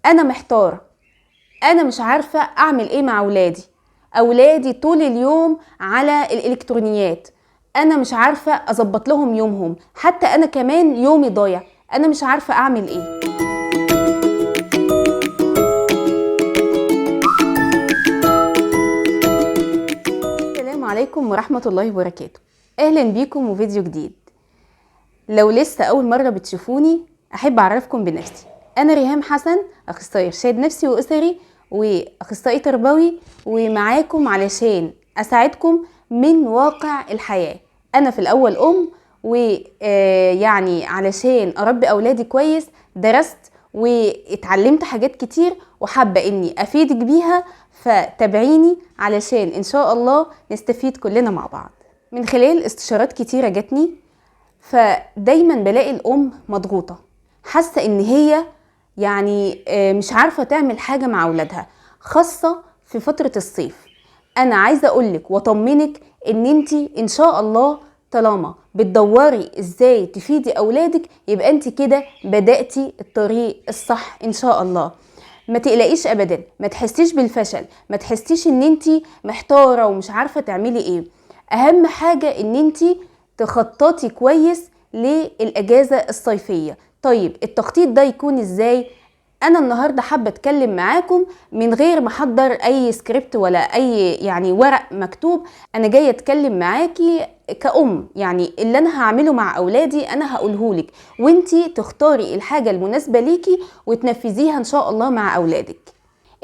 انا محتارة، انا مش عارفة اعمل ايه مع اولادي طول اليوم على الالكترونيات. انا مش عارفة اظبط لهم يومهم، حتى انا كمان يومي ضايع، انا مش عارفة اعمل ايه. السلام عليكم ورحمة الله وبركاته. اهلا بيكم وفيديو جديد. لو لسه اول مرة بتشوفوني احب اعرفكم بنفسي. انا ريهام حسن، اخصائي ارشاد نفسي واسري واخصائي تربوي، ومعاكم علشان اساعدكم من واقع الحياة. انا في الاول ويعني علشان اربي اولادي كويس درست واتعلمت حاجات كتير وحابة اني افيدك بيها، فتابعيني علشان ان شاء الله نستفيد كلنا مع بعض. من خلال استشارات كتيرة جاتني، فدايما بلاقي الام مضغوطة، حاسة ان هي يعني مش عارفة تعمل حاجة مع اولادها، خاصة في فترة الصيف. انا عايزة اقولك واطمنك ان انتي ان شاء الله طالما بتدوري ازاي تفيدي اولادك، يبقى انتي كده بدأتي الطريق الصح ان شاء الله. ما تقلقيش ابدا، ما تحسيش بالفشل، ما تحسيش ان انتي محتارة ومش عارفة تعملي ايه. اهم حاجة ان انتي تخططي كويس للاجازة الصيفية. طيب التخطيط ده يكون ازاي؟ انا النهاردة حابة اتكلم معاكم من غير ما احضر اي سكريبت ولا اي يعني ورق مكتوب. انا جاية اتكلم معاكي كأم، يعني اللي انا هعمله مع اولادي انا هقولهولك، وانتي تختاري الحاجة المناسبة ليكي وتنفذيها ان شاء الله مع اولادك.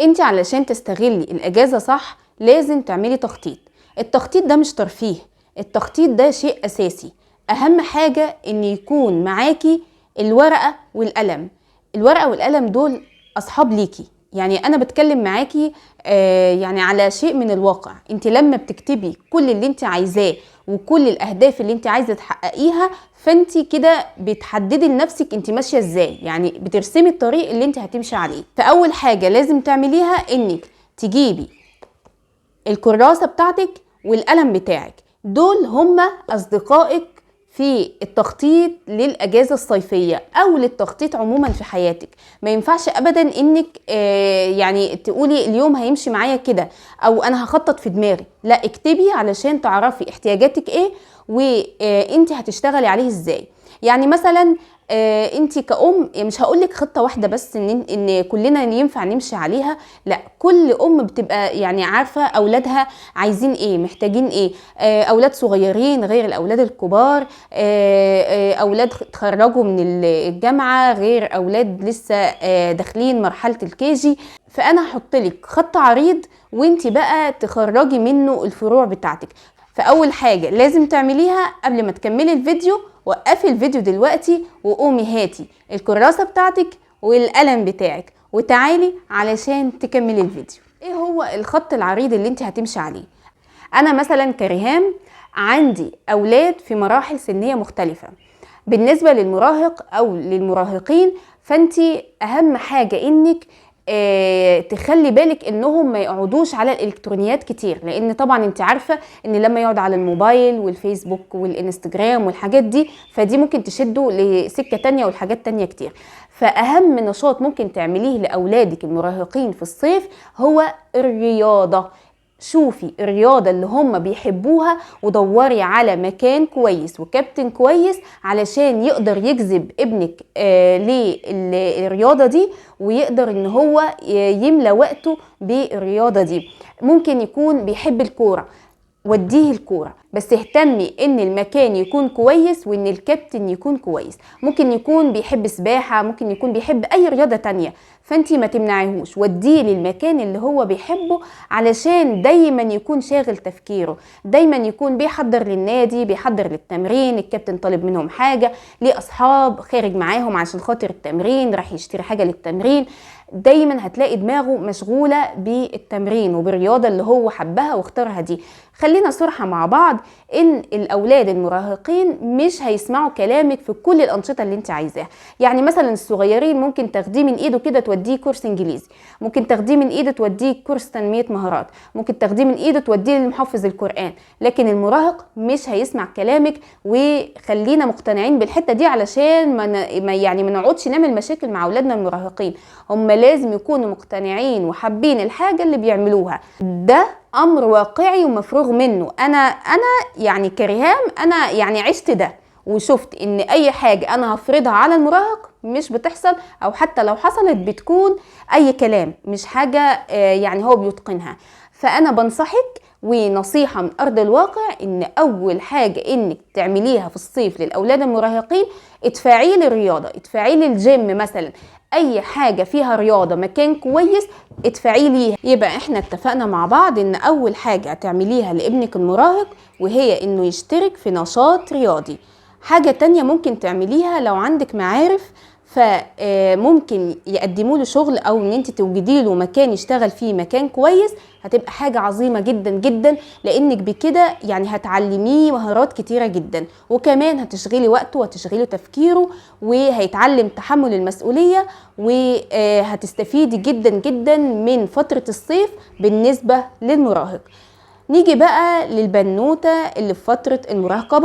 انتي علشان تستغلي الاجازة صح لازم تعملي تخطيط. التخطيط ده مش ترفيه، التخطيط ده شيء اساسي. اهم حاجة ان يكون معاكي الورقة والقلم. الورقة والقلم دول اصحاب ليكي، يعني انا بتكلم معاكي يعني على شيء من الواقع. انت لما بتكتبي كل اللي انت عايزاه وكل الاهداف اللي انت عايزه تحققيها، فانت كده بتحددي لنفسك انت ماشيه ازاي، يعني بترسمي الطريق اللي انت هتمشي عليه. فاول حاجه لازم تعمليها انك تجيبي الكراسة بتاعتك والقلم بتاعك، دول هما أصدقائك في التخطيط للأجازة الصيفية أو للتخطيط عموما في حياتك. ما ينفعش أبدا إنك يعني تقولي اليوم هيمشي معايا كده أو أنا هخطط في دماغي. لا، اكتبي علشان تعرفي احتياجاتك إيه وإنتي هتشتغلي عليه إزاي. يعني مثلا انتي كأم مش هقولك خطة واحدة بس ان كلنا ينفع نمشي عليها، لا، كل ام بتبقى يعني عارفة اولادها عايزين ايه، محتاجين ايه. اولاد صغيرين غير الاولاد الكبار، اولاد تخرجوا من الجامعة غير اولاد لسه داخلين مرحلة الكيجي. فانا هحطلك خط عريض وانتي بقى تخرجي منه الفروع بتاعتك. فاول حاجة لازم تعمليها قبل ما تكملي الفيديو، وقفي الفيديو دلوقتي وقومي هاتي الكراسة بتاعتك والقلم بتاعك وتعالي علشان تكملي الفيديو. ايه هو الخط العريض اللي انت هتمشي عليه؟ انا مثلا كريهام عندي اولاد في مراحل سنية مختلفة. بالنسبة للمراهق او للمراهقين، فانتي اهم حاجة انك تخلي بالك انهم ما يقعدوش على الالكترونيات كتير، لان طبعا انت عارفة ان لما يقعد على الموبايل والفيسبوك والانستجرام والحاجات دي، فدي ممكن تشده لسكة تانية والحاجات تانية كتير. فاهم نشاط ممكن تعمليه لاولادك المراهقين في الصيف هو الرياضة. شوفي الرياضة اللي هم بيحبوها ودوري على مكان كويس وكابتن كويس علشان يقدر يجذب ابنك للرياضة دي، ويقدر ان هو يملى وقته بالرياضة دي. ممكن يكون بيحب الكورة، وديه الكورة، بس اهتمي ان المكان يكون كويس وان الكابتن يكون كويس. ممكن يكون بيحب سباحة، ممكن يكون بيحب اي رياضة تانية، فانتي ما تمنعيهوش، وديه للمكان اللي هو بيحبه علشان دايما يكون شاغل تفكيره، دايما يكون بيحضر للنادي، بيحضر للتمرين، الكابتن طالب منهم حاجة، ليه اصحاب خارج معاهم عشان خاطر التمرين، راح يشتري حاجة للتمرين. دايما هتلاقي دماغه مشغولة بالتمرين وبالرياضة اللي هو حبها واختارها دي. خلي خلينا صراحة مع بعض ان الاولاد المراهقين مش هيسمعوا كلامك في كل الانشطة اللي انت عايزاها. يعني مثلا الصغيرين ممكن تاخديه من ايده كده توديه كورس انجليزي، ممكن تاخديه من ايده توديه كورس تنمية مهارات، ممكن تاخديه من ايده توديه لمحفظ القرآن. لكن المراهق مش هيسمع كلامك. وخلينا مقتنعين بالحتة دي علشان ما نقعدش نعمل مشاكل مع اولادنا المراهقين. هم لازم يكونوا مقتنعين وحابين الحاجة اللي بيعملوها. ده امر واقعي ومفروغ منه. انا يعني كريهام، انا يعني عشت ده وشفت ان اي حاجة انا هفرضها على المراهق مش بتحصل، او حتى لو حصلت بتكون اي كلام، مش حاجة يعني هو بيتقنها. فانا بنصحك ونصيحة من أرض الواقع إن أول حاجة إنك تعمليها في الصيف للأولاد المراهقين، ادفعي للرياضة، ادفعي للجيم مثلا، أي حاجة فيها رياضة مكان كويس ادفعي ليها. يبقى احنا اتفقنا مع بعض إن أول حاجة تعمليها لابنك المراهق وهي إنه يشترك في نشاط رياضي. حاجة تانية ممكن تعمليها لو عندك معارف، فممكن يقدموا له شغل او ان انت توجدي له مكان يشتغل فيه، مكان كويس. هتبقى حاجة عظيمة جدا جدا، لانك بكده يعني هتعلميه مهارات كتيرة جدا، وكمان هتشغلي وقته وهتشغلي تفكيره، وهيتعلم تحمل المسؤولية، وهتستفيدي جدا جدا من فترة الصيف بالنسبة للمراهق. نيجي بقى للبنوتة اللي في فترة المراهقة،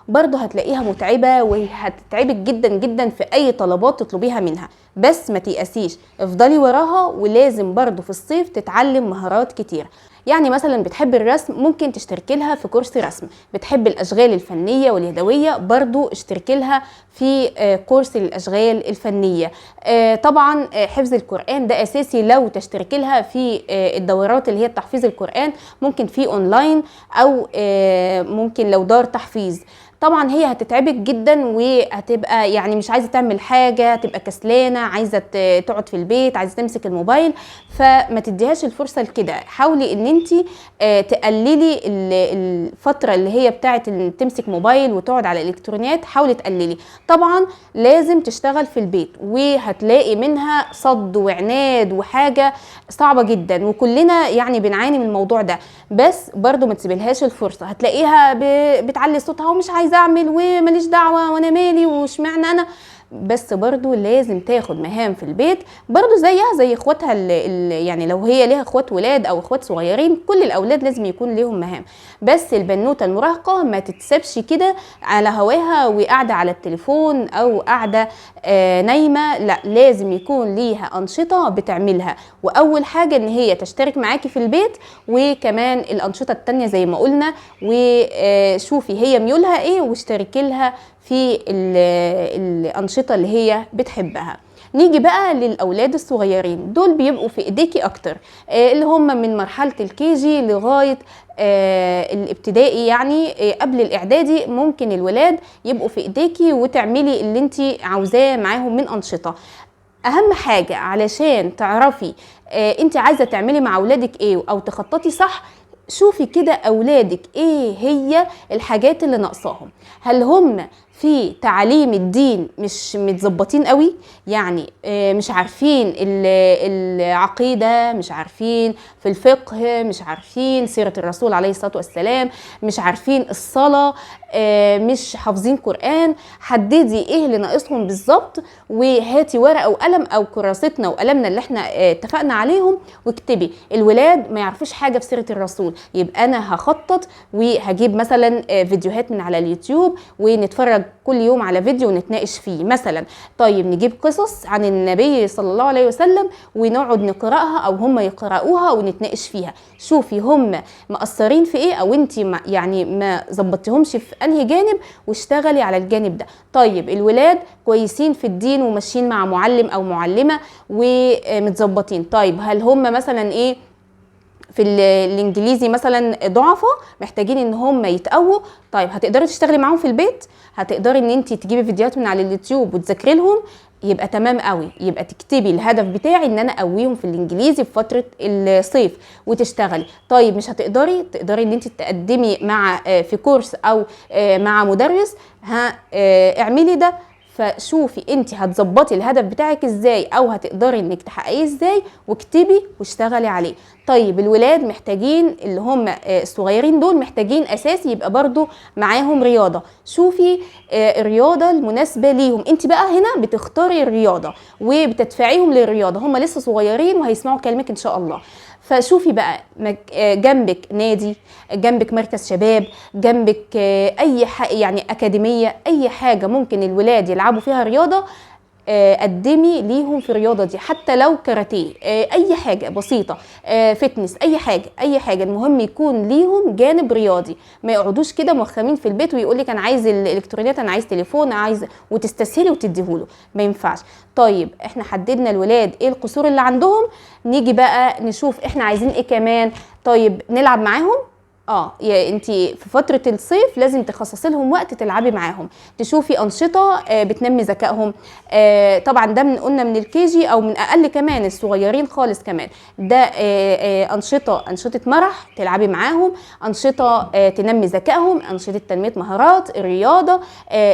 برضو هتلاقيها متعبة وهتتعبك جدا جدا في اي طلبات تطلبيها منها. بس ما تيأسيش، افضلي وراها، ولازم برضو في الصيف تتعلم مهارات كتير. يعني مثلا بتحب الرسم، ممكن تشتركي لها في كورس رسم. بتحب الاشغال الفنية واليدوية، برضو اشتركي لها في كورس للاشغال الفنية. طبعا حفظ القرآن ده اساسي، لو تشتركي لها في الدورات اللي هي تحفيظ القرآن، ممكن في اونلاين او ممكن لو دار تحفيظ. طبعا هي هتتعبك جدا وهتبقى يعني مش عايزه تعمل حاجه، هتبقى كسلانه، عايزه تقعد في البيت، عايزه تمسك الموبايل. فما تديهاش الفرصه لكده. حاولي ان انت تقللي الفتره اللي هي بتاعه ان تمسك موبايل وتقعد على الالكترونيات، حاولي تقللي. طبعا لازم تشتغل في البيت، وهتلاقي منها صد وعناد وحاجه صعبه جدا، وكلنا يعني بنعاني من الموضوع ده. بس برضو ما تسيبلهاش الفرصه. هتلاقيها بتعلي صوتها ومش عايزه اعمل وماليش دعوه وانا مالي واشمعنى انا. بس برضو لازم تاخد مهام في البيت، برضو زيها زي اخواتها يعني لو هي ليها اخوات ولاد او اخوات صغيرين، كل الاولاد لازم يكون ليهم مهام. بس البنوته المراهقه ما تتسبش كده على هواها وقاعده على التليفون او قاعده نايمه، لا، لازم يكون ليها انشطه بتعملها. واول حاجه ان هي تشترك معاكي في البيت، وكمان الانشطه التانية زي ما قلنا، وشوفي هي ميولها ايه واشتركي لها في الانشطه اللي هي بتحبها. نيجي بقى للاولاد الصغيرين، دول بيبقوا في ايديكي اكتر، اللي هم من مرحله الكيجي لغايه الابتدائي. يعني قبل الاعدادي ممكن الولاد يبقوا في ايديكي وتعملي اللي انت عاوزاه معاهم من انشطه. اهم حاجه علشان تعرفي انت عايزه تعملي مع اولادك ايه او تخططي صح، شوفي كده اولادك ايه هي الحاجات اللي ناقصاهم. هل هم في تعليم الدين مش متظبطين قوي؟ يعني مش عارفين العقيدة، مش عارفين في الفقه، مش عارفين سيرة الرسول عليه الصلاة والسلام، مش عارفين الصلاة، مش حافظين قرآن. حددي ايه اللي ناقصهم بالظبط، وهاتي ورقة وقلم او كراستنا وقلمنا اللي احنا اتفقنا عليهم واكتبي. الولاد ما يعرفوش حاجة في سيرة الرسول، يبقى انا هخطط وهجيب مثلا فيديوهات من على اليوتيوب ونتفرج كل يوم على فيديو ونتناقش فيه مثلا. طيب نجيب قصص عن النبي صلى الله عليه وسلم ونقعد نقرأها او هم يقرأوها ونتناقش فيها. شوفي هم مقصرين في ايه، او انت يعني ما ظبطتهمش في انهي جانب، واشتغلي على الجانب ده. طيب الولاد كويسين في الدين وماشيين مع معلم او معلمة ومتظبطين، طيب هل هم مثلا ايه في الانجليزي مثلا ضعفة محتاجين ان هم يتقووا؟ طيب هتقدري تشتغلي معاهم في البيت؟ هتقدري ان انت تجيبي فيديوهات من على اليوتيوب وتذاكري لهم؟ يبقى تمام قوي. يبقى تكتبي الهدف بتاعي ان انا اقويهم في الانجليزي في فتره الصيف وتشتغلي. طيب مش هتقدري، تقدري ان انت تقدمي مع في كورس او مع مدرس، اعملي ده. فشوفي انت هتظبطي الهدف بتاعك ازاي او هتقدري انك تحققيه ازاي، واكتبي واشتغلي عليه. طيب الولاد محتاجين اللي هم الصغيرين دول محتاجين اساسي يبقى برضو معاهم رياضة. شوفي الرياضة المناسبة ليهم. انت بقى هنا بتختاري الرياضة وبتدفعيهم للرياضة، هم لسه صغيرين وهيسمعوا كلامك ان شاء الله. فشوفي بقى جنبك نادي، جنبك مركز شباب، جنبك اي يعني اكاديمية، اي حاجة ممكن الولاد يلعبوا فيها رياضة، قدمي ليهم في الرياضه دي، حتى لو كاراتيه، اي حاجه بسيطه، فتنس، اي حاجه المهم يكون ليهم جانب رياضي. ما يقعدوش كده موخمين في البيت ويقولك انا عايز الالكترونيات، انا عايز تليفون، انا عايز، وتستسهلي وتديهوله، ما ينفعش. طيب احنا حددنا الولاد ايه القصور اللي عندهم، نيجي بقى نشوف احنا عايزين ايه كمان. طيب نلعب معاهم. يا انتي في فترة الصيف لازم تخصصي لهم وقت تلعبي معاهم، تشوفي أنشطة بتنمي ذكائهم. طبعا ده قلنا من الكيجي او من اقل كمان، الصغيرين خالص كمان. ده أنشطة مرح تلعبي معاهم، أنشطة تنمي ذكائهم، أنشطة تنمية مهارات، الرياضة،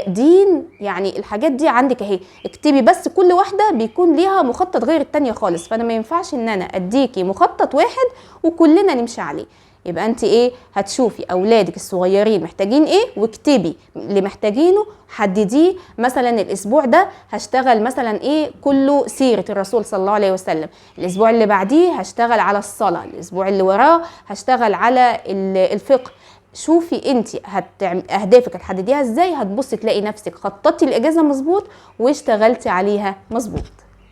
دين، يعني الحاجات دي عندك اهي. اكتبي بس كل واحدة بيكون ليها مخطط غير التانية خالص، فانا ما ينفعش ان انا اديكي مخطط واحد وكلنا نمشي عليه. يبقى انت ايه، هتشوفي اولادك الصغيرين محتاجين ايه واكتبي اللي محتاجينه، حدديه. مثلا الاسبوع ده هشتغل مثلا ايه كله سيرة الرسول صلى الله عليه وسلم، الاسبوع اللي بعديه هشتغل على الصلاة، الاسبوع اللي وراه هشتغل على الفقه. شوفي انت اهدافك هتحدديها ازاي، هتبصي تلاقي نفسك خططتي الاجازة مظبوط واشتغلتي عليها مظبوط.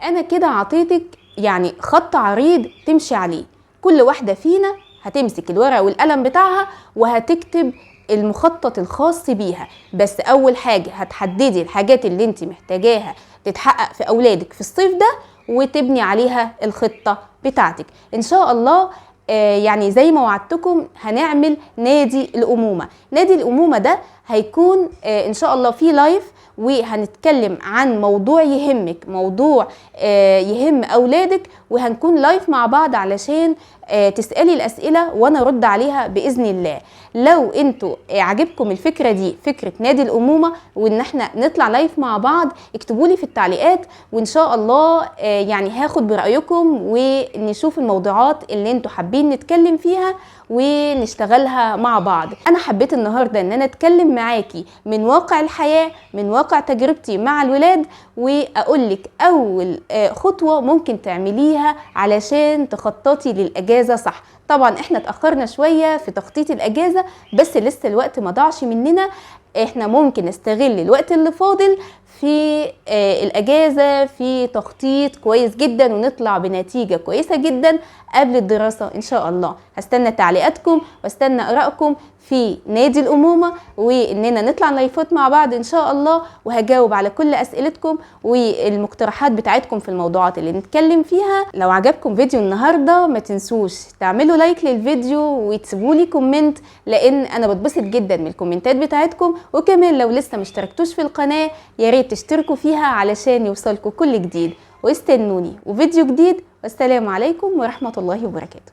انا كده عطيتك يعني خط عريض تمشي عليه. كل واحدة فينا هتمسك الورقة والقلم بتاعها وهتكتب المخطط الخاص بيها. بس اول حاجة هتحددي الحاجات اللي انت محتاجاها تتحقق في اولادك في الصيف ده، وتبني عليها الخطة بتاعتك ان شاء الله. يعني زي ما وعدتكم هنعمل نادي الأمومة. نادي الأمومة ده هيكون ان شاء الله فيه لايف، وهنتكلم عن موضوع يهمك، موضوع يهم أولادك، وهنكون لايف مع بعض علشان تسألي الأسئلة وأنا أرد عليها بإذن الله. لو انتوا عجبكم الفكرة دي، فكرة نادي الأمومة، وإن احنا نطلع لايف مع بعض، اكتبولي في التعليقات وإن شاء الله يعني هاخد برأيكم ونشوف الموضوعات اللي انتوا حابين نتكلم فيها ونشتغلها مع بعض. أنا حبيت النهاردة إن أنا أتكلم معاكي من واقع الحياة، من واقع تجربتي مع الولاد، وأقولك أول خطوة ممكن تعمليها علشان تخططي للأجازة صح. طبعا احنا اتأخرنا شوية في تخطيط الأجازة، بس لسه الوقت ما ضاعش مننا. احنا ممكن نستغل الوقت اللي فاضل في الأجازة في تخطيط كويس جدا، ونطلع بنتيجة كويسة جدا قبل الدراسة إن شاء الله. هستنى تعليقاتكم واستنى آرائكم في نادي الأمومة، وإننا نطلع لايفات مع بعض إن شاء الله، وهجاوب على كل أسئلتكم والمقترحات بتاعتكم في الموضوعات اللي نتكلم فيها. لو عجبكم فيديو النهاردة ما تنسوش تعملوا لايك للفيديو وتسيبولي كومنت، لأن أنا بتبسط جدا من الكومنتات بتاعتكم. وكمان لو لسه مشتركتوش في القناة ياريت تشتركوا فيها علشان يوصلكوا كل جديد، واستنوني وفيديو جديد. والسلام عليكم ورحمة الله وبركاته.